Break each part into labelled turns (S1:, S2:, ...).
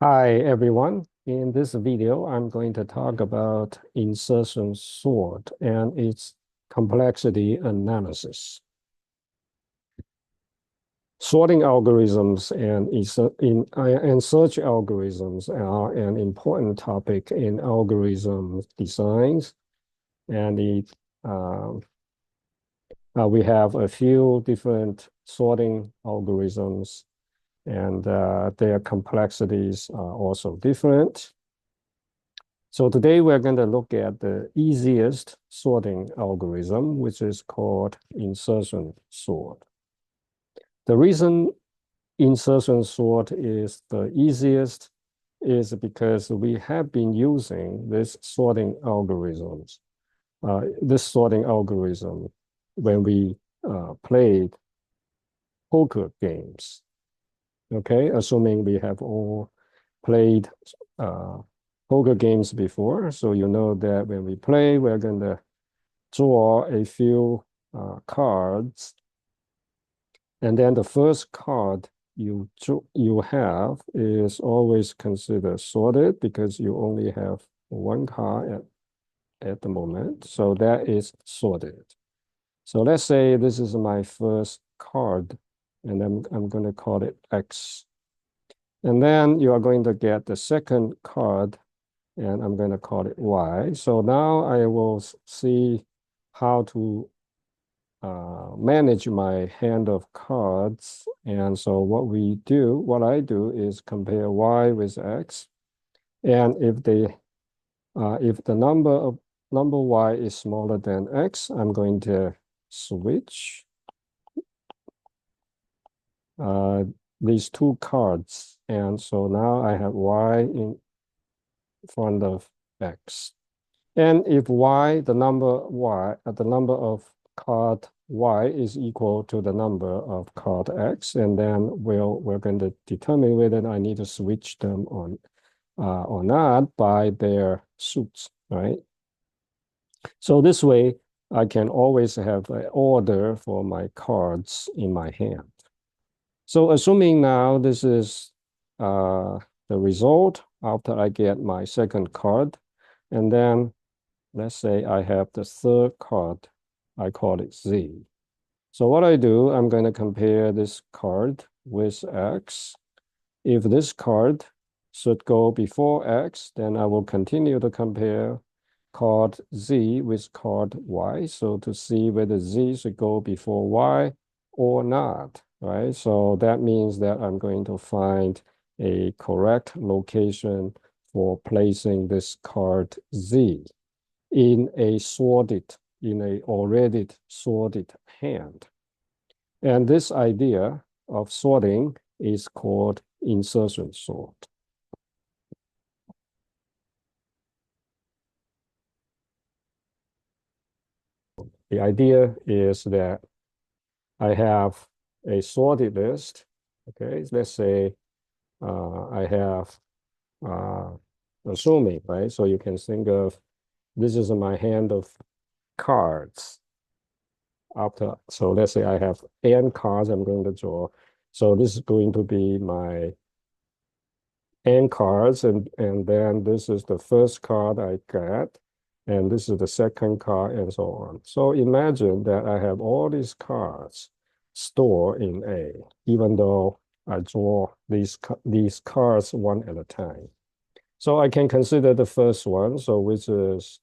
S1: Hi, everyone. In this video, I'm going to talk about insertion sort and its complexity analysis. Sorting algorithms and search algorithms are an important topic in algorithm designs, and we have a few different sorting algorithms, and their complexities are also different. So today we're going to look at the easiest sorting algorithm, which is called insertion sort. The reason insertion sort is the easiest is because we have been using this sorting algorithm when we played poker games. Okay, assuming we have all played poker games before, so you know that when we play, we're going to draw a few cards, and then the first card you have is always considered sorted because you only have one card at the moment, so that is sorted. So let's say this is my first card, and I'm going to call it X. And then you are going to get the second card, and I'm going to call it Y. So now I will see how to manage my hand of cards. And so what I do is compare Y with X. And if the number Y is smaller than X, I'm going to switch these two cards. And so now I have Y in front of X. And if the number of card Y is equal to the number of card X, and then we're going to determine whether I need to switch them on or not by their suits, right? So this way, I can always have an order for my cards in my hand. So assuming now this is the result after I get my second card, and then let's say I have the third card, I call it Z. So what I do, I'm going to compare this card with X. If this card should go before X, then I will continue to compare card Z with card Y. So to see whether Z should go before Y or not, right? So that means that I'm going to find a correct location for placing this card Z in a already sorted hand. And this idea of sorting is called insertion sort. The idea is that I have a sorted list. Okay, let's say I have assuming, right? So you can think of this is my hand of cards. So let's say I have n cards I'm going to draw. So this is going to be my n cards, and then this is the first card I get, and this is the second card, and so on. So imagine that I have all these cards stored in A, even though I draw these cards one at a time. So I can consider the first one, so which is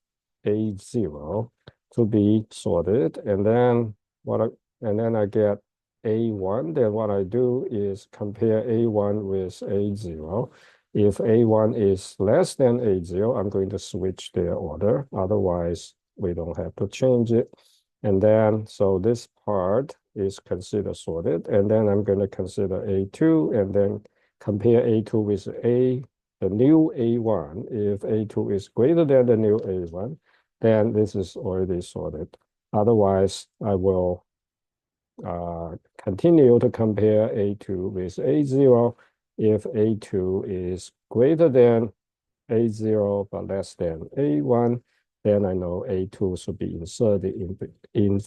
S1: A0, to be sorted, and then I get A1. Then what I do is compare A1 with A0. If A1 is less than A0, I'm going to switch their order. Otherwise, we don't have to change it. And then, so this part is considered sorted. And then I'm going to consider A2 and then compare A2 with the new A1. If A2 is greater than the new A1, then this is already sorted. Otherwise, I will continue to compare A2 with A0. If A2 is greater than A0 but less than A1, then I know A2 should be inserted in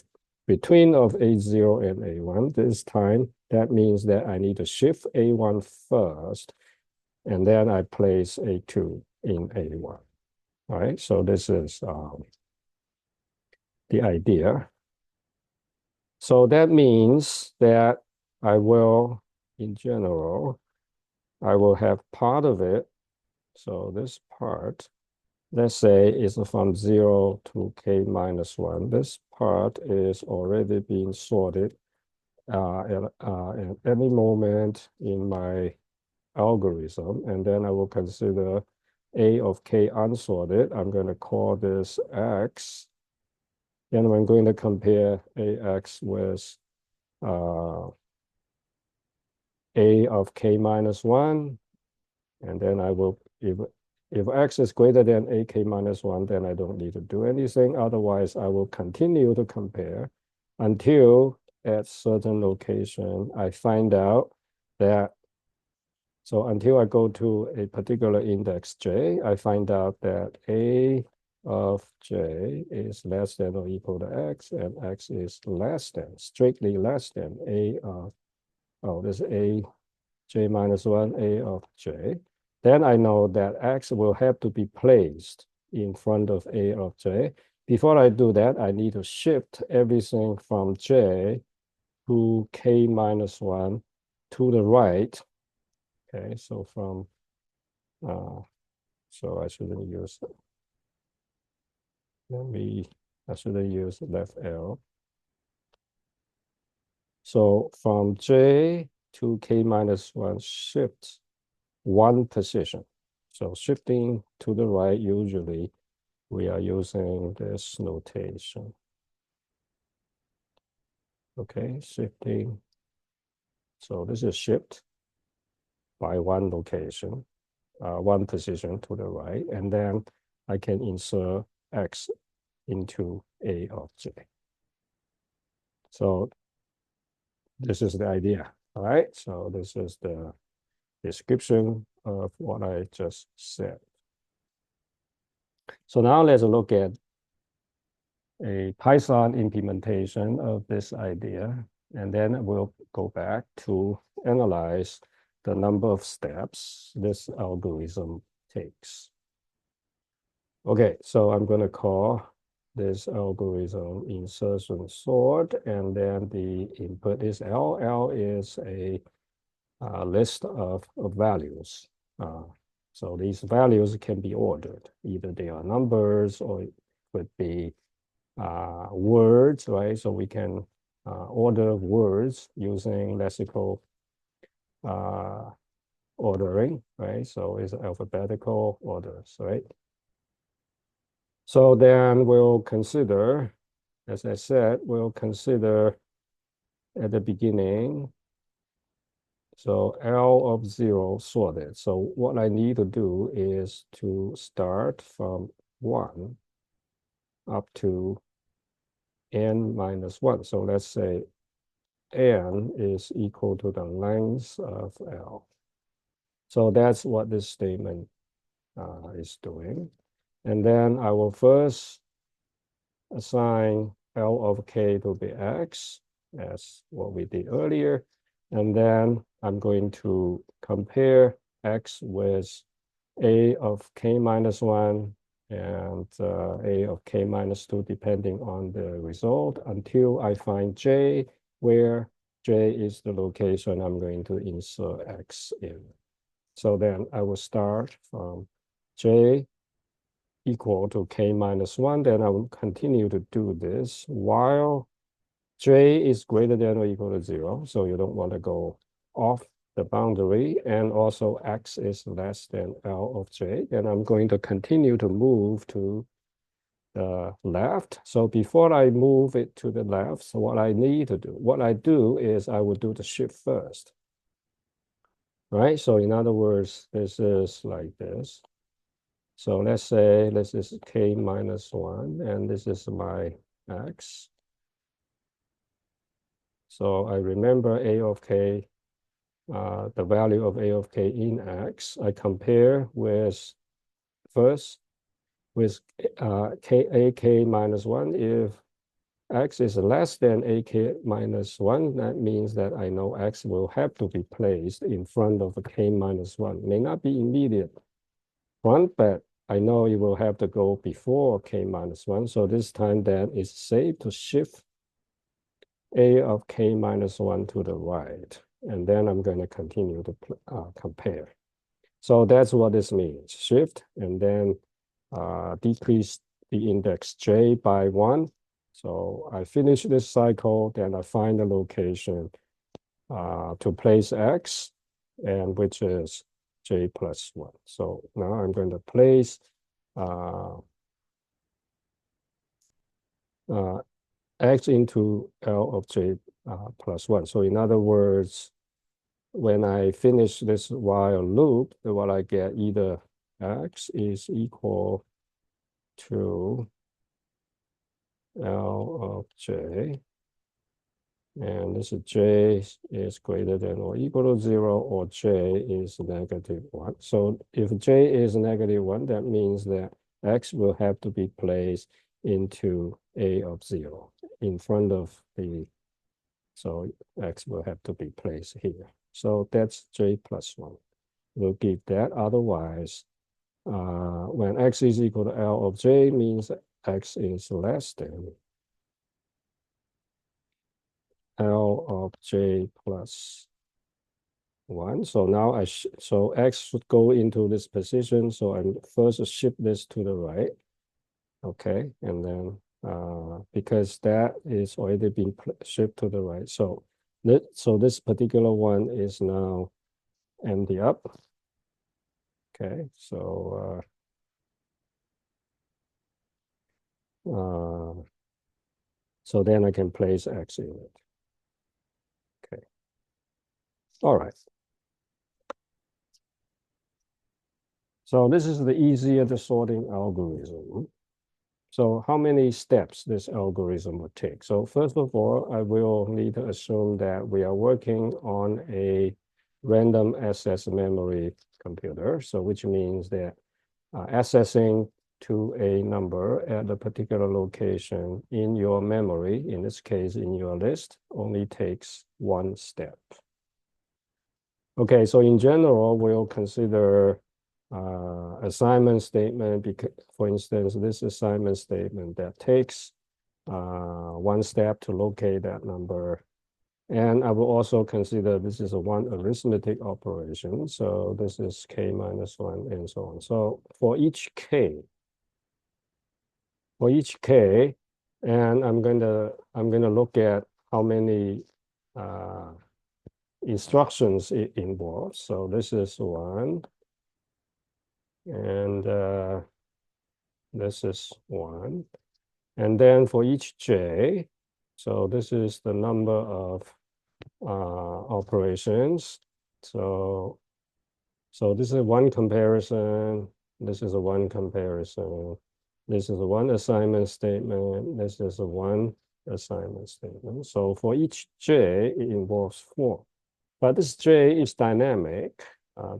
S1: between of A0 and A1. This time, that means that I need to shift A1 first and then I place A2 in A1. All right, so this is the idea. So that means that I will, in general, I will have part of it. So this part, let's say, is from 0 to k minus 1. This part is already being sorted at any moment in my algorithm. And then I will consider A of k unsorted. I'm going to call this x. Then I'm going to compare AX with A of k minus 1. And then I will, if x is greater than AK minus 1, then I don't need to do anything. Otherwise, I will continue to compare until at certain location, I find out that, so until I go to a particular index J, I find out that A of J is less than or equal to X, and X is less than, strictly less than A of, oh, this is A J minus 1, A of J. Then I know that X will have to be placed in front of A of J. Before I do that, I need to shift everything from J to K minus 1 to the right. Okay, so from, so I shouldn't use, I shouldn't use left L. So from J to K minus 1, shift one position. So shifting to the right, usually we are using this notation. Okay, shifting. So this is shift by one location, one position to the right, and then I can insert X into A of J. So this is the idea, all right? So this is the description of what I just said. So now let's look at a Python implementation of this idea, and then we'll go back to analyze the number of steps this algorithm takes. Okay, so I'm going to call this algorithm insertion sort, and then the input is L. L is a list of values. So these values can be ordered. Either they are numbers or it could be words, right? So we can order words using lexical ordering, right? So it's alphabetical orders, right? So then we'll consider, as I said, we'll consider at the beginning, so L of 0 sorted. So what I need to do is to start from 1 up to n minus 1. So let's say n is equal to the length of L. So that's what this statement is doing. And then I will first assign L of k to be x, as what we did earlier. And then I'm going to compare x with A of k minus 1 and A of k minus 2, depending on the result, until I find J, where J is the location I'm going to insert x in. So then I will start from J equal to k minus 1, then I will continue to do this while J is greater than or equal to 0. So you don't want to go off the boundary, and also x is less than L of J. And I'm going to continue to move to the left. So before I move it to the left, so what I need to do, what I do is I will do the shift first. Right? So in other words, this is like this. So let's say this is k minus 1, and this is my x. So I remember A of k, the value of A of k in x. I compare with first with ak minus 1. If x is less than ak minus 1, that means that I know x will have to be placed in front of k minus 1. May not be immediate front, but I know it will have to go before k minus 1. So this time then it's safe to shift a of k minus 1 to the right. And then I'm going to continue to compare. So that's what this means. Shift and then decrease the index j by 1. So I finish this cycle, then I find the location to place x, and which is j plus 1. So now I'm going to place x into L of j plus 1. So in other words, when I finish this while loop, what I get either x is equal to L of j, and this is j is greater than or equal to 0, or j is negative 1. So if j is negative 1, that means that x will have to be placed into a of 0 in front of the, so x will have to be placed here. So that's j plus 1. We'll give that. Otherwise, when x is equal to L of j means x is less than L of j plus 1. So now so x should go into this position. So I'm first shift this to the right. Okay, and then because that is already been shifted to the right. So this particular one is now empty up. Okay, so so then I can place x in it. Okay. All right. So this is the easier the sorting algorithm. So how many steps this algorithm would take? So first of all, I will need to assume that we are working on a random access memory computer. So which means that accessing to a number at a particular location in your memory, in this case, in your list, only takes one step. Okay, so in general, we'll consider assignment statement, because, for instance, this assignment statement that takes one step to locate that number. And I will also consider this is a one arithmetic operation. So this is k minus 1 and so on. So for each k, and I'm going to look at how many instructions it involves. So this is 1, and this is 1. And then for each j, so this is the number of operations. So this is one comparison. This is a one comparison. This is a one assignment statement. This is a one assignment statement. So for each j, it involves 4. But this j is dynamic,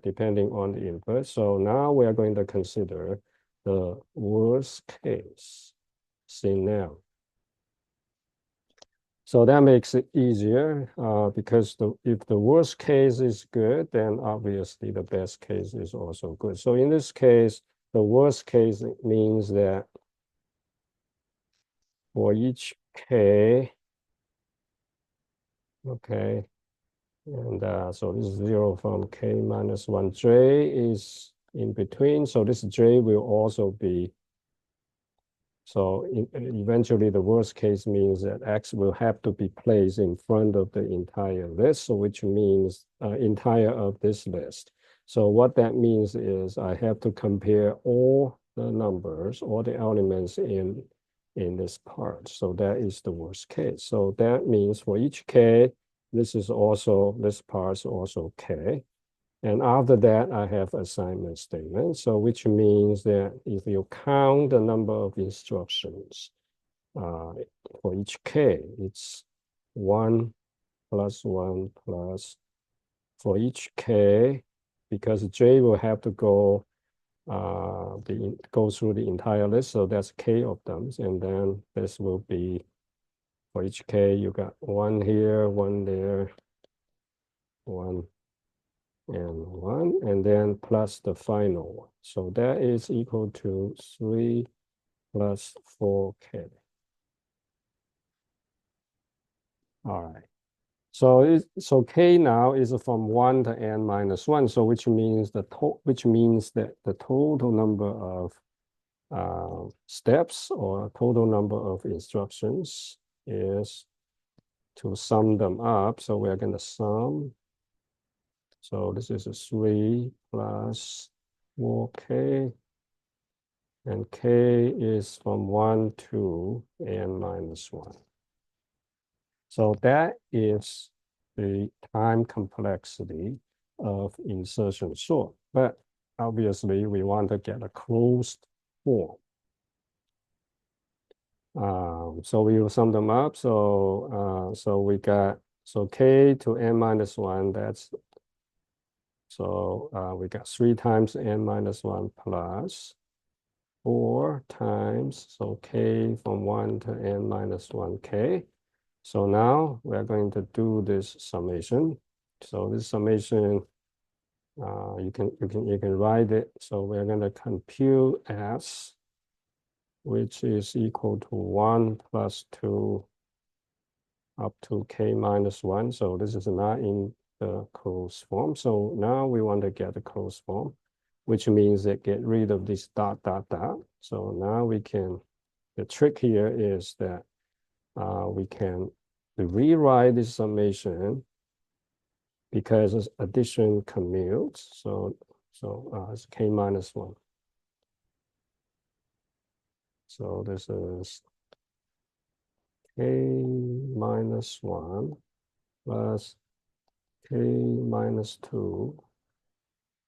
S1: depending on the input. So now we are going to consider the worst case scenario. So that makes it easier because if the worst case is good, then obviously the best case is also good. So in this case, the worst case means that for each k, okay, and so this is 0 from k minus 1. J is in between, so this j will also be, so eventually the worst case means that x will have to be placed in front of the entire list, so which means entire of this list. So what that means is I have to compare all the numbers, all the elements in this part. So that is the worst case. So that means for each k, this part is also k. And after that, I have assignment statement. So which means that if you count the number of instructions for each k, it's 1 plus 1 plus, for each k, because j will have to go through the entire list. So that's k of them. And then this will be For each k, you got one here, one there, one, and then plus the final one. So that is equal to 3 plus 4k. All right. So k now is from 1 to n minus 1. So which means that the total number of steps or total number of instructions is to sum them up. So we're going to sum. So this is a 3 plus 4k, and k is from 1 to n minus 1. So that is the time complexity of insertion sort. But obviously, we want to get a closed form. So we will sum them up. So we got k to n minus 1. We got 3 times n minus 1 plus 4 times, so k from 1 to n minus 1k. So now we're going to do this summation. So this summation, you can write it. So we're going to compute s, which is equal to 1 plus 2 up to k minus 1. So this is not in the closed form. So now we want to get the closed form, which means that get rid of this dot, dot, dot. So now we can, the trick here is that we can rewrite this summation because addition commutes. So it's k minus 1. So this is k minus 1 plus k minus 2.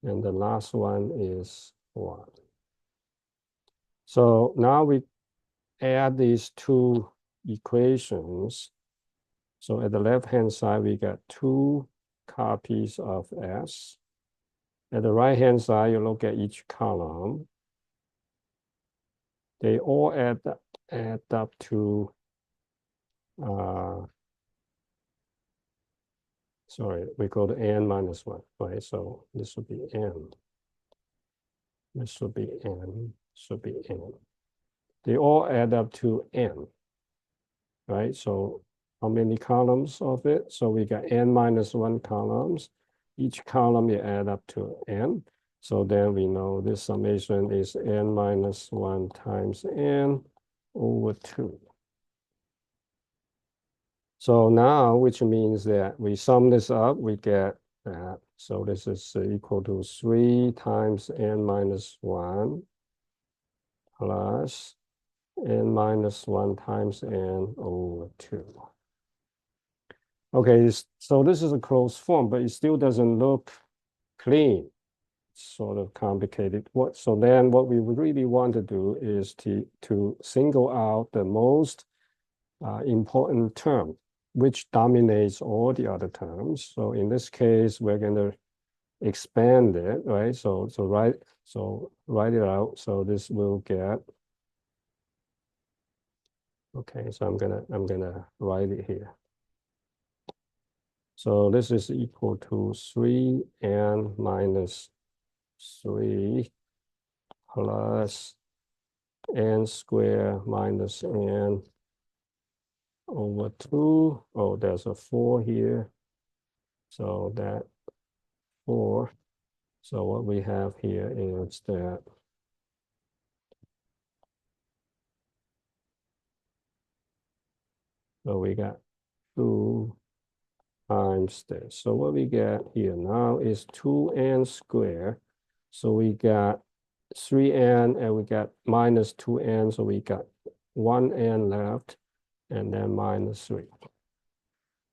S1: And the last one is 1. So now we add these two equations. So at the left-hand side, we got 2 copies of S. At the right-hand side, you look at each column. They all add up to, sorry, we go to n minus 1, right? So this would be n. This would be n, should be n. They all add up to n, right? So how many columns of it? So we got n minus 1 columns. Each column you add up to n. So then we know this summation is n minus 1 times n over 2. So now, which means that we sum this up, we get that. So this is equal to 3 times n minus 1 plus n minus 1 times n over 2. Okay, so this is a closed form, but it still doesn't look clean. It's sort of complicated. So then what we really want to do is to single out the most important term, which dominates all the other terms. So in this case, we're going to expand it, right? So write it out. So this will get, okay, so I'm gonna write it here. So this is equal to 3n minus 3 plus n squared minus n over 2. Oh, there's a 4 here. So that 4. So what we have here is that so we got 2 times this. So what we get here now is 2n squared. So we got 3n and we got minus 2n. So we got 1n left and then minus 3.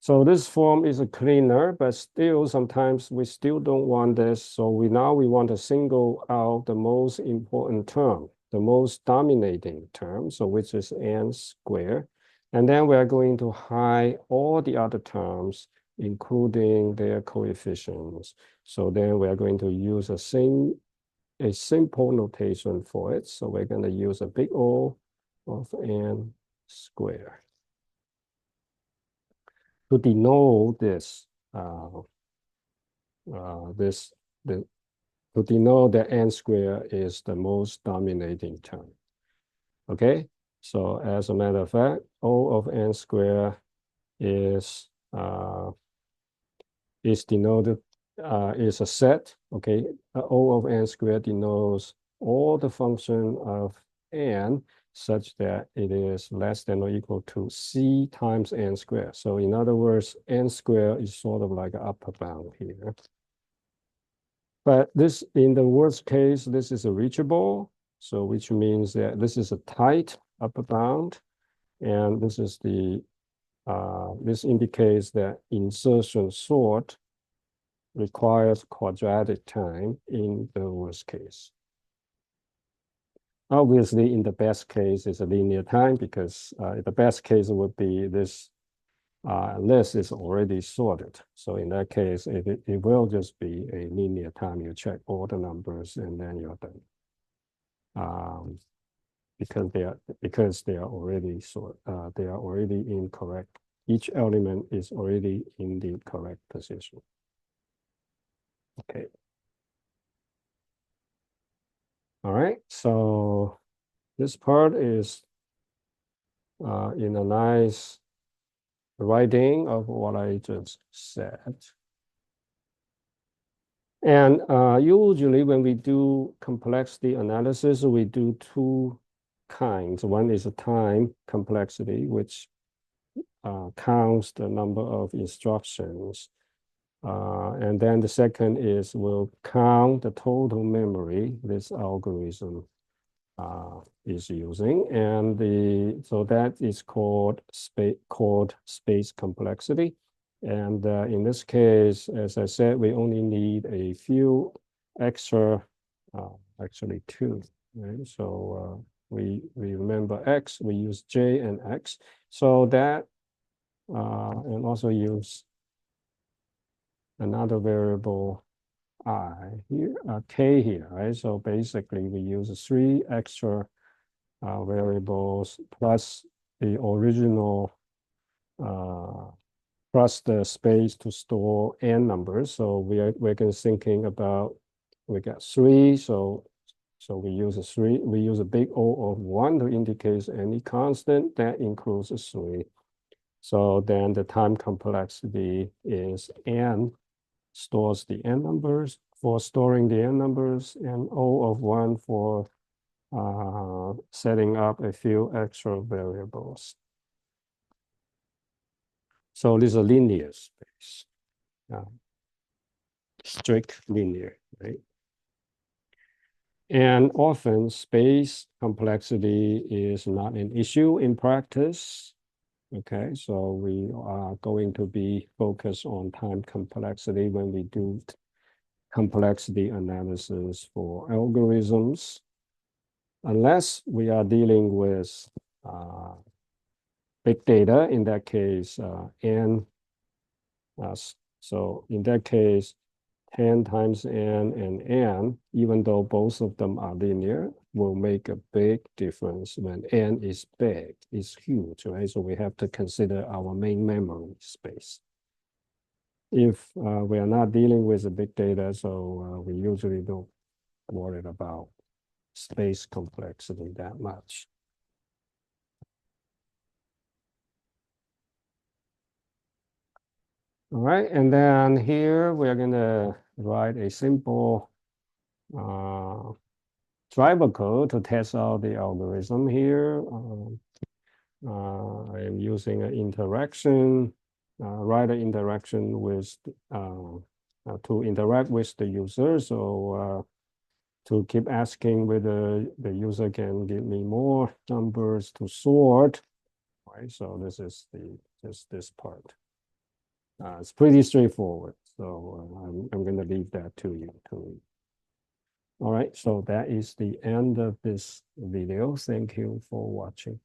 S1: So this form is a cleaner, but still sometimes we still don't want this. So we want to single out the most important term, the most dominating term, so which is n squared. And then we're going to hide all the other terms, including their coefficients. So then we're going to use a simple notation for it. So we're going to use a big O of n squared. to denote this, this the to denote that n square is the most dominating term. Okay, so as a matter of fact, O of n square is denoted is a set. Okay, O of n squared denotes all the function of n such that it is less than or equal to c times n squared. So in other words, n squared is sort of like an upper bound here. But this, in the worst case, this is a reachable. So which means that this is a tight upper bound. And this is the, this indicates that insertion sort requires quadratic time in the worst case. Obviously, in the best case, it's a linear time because the best case would be this list is already sorted. So in that case, it will just be a linear time. You check all the numbers and then you're done. Because they are already they are already incorrect. Each element is already in the correct position. Okay. All right, so this part is in a nice writing of what I just said. And usually when we do complexity analysis, we do two kinds. One is a time complexity, which counts the number of instructions. And then the second is we'll count the total memory this algorithm is using, and so that is called space complexity. And in this case, as I said, we only need a few extra, actually two, right? So we remember X, we use J and X. So that, and also use another variable I here, K here, right? So basically we use 3 extra variables plus the original plus the space to store n numbers. So we're thinking about, we got 3, so we use a 3, we use a big O of 1 to indicate any constant that includes a 3. So then the time complexity is n stores the n numbers for storing the n numbers, and O of 1 for setting up a few extra variables. So this is a linear space, strict linear, right? And often space complexity is not an issue in practice. Okay, so we are going to be focused on time complexity when we do complexity analysis for algorithms, unless we are dealing with big data. In that case, n. So in that case, 10 times n and n, even though both of them are linear, will make a big difference when n is big, is huge, right? So we have to consider our main memory space. If we are not dealing with the big data, so we usually don't worry about space complexity that much. All right, and then here we're gonna write a simple driver code to test out the algorithm here. I am using an interaction, write an interaction with, to interact with the user. So to keep asking whether the user can give me more numbers to sort, right? So this is just this part. It's pretty straightforward. So I'm going to leave that to you to read. All right, so that is the end of this video. Thank you for watching.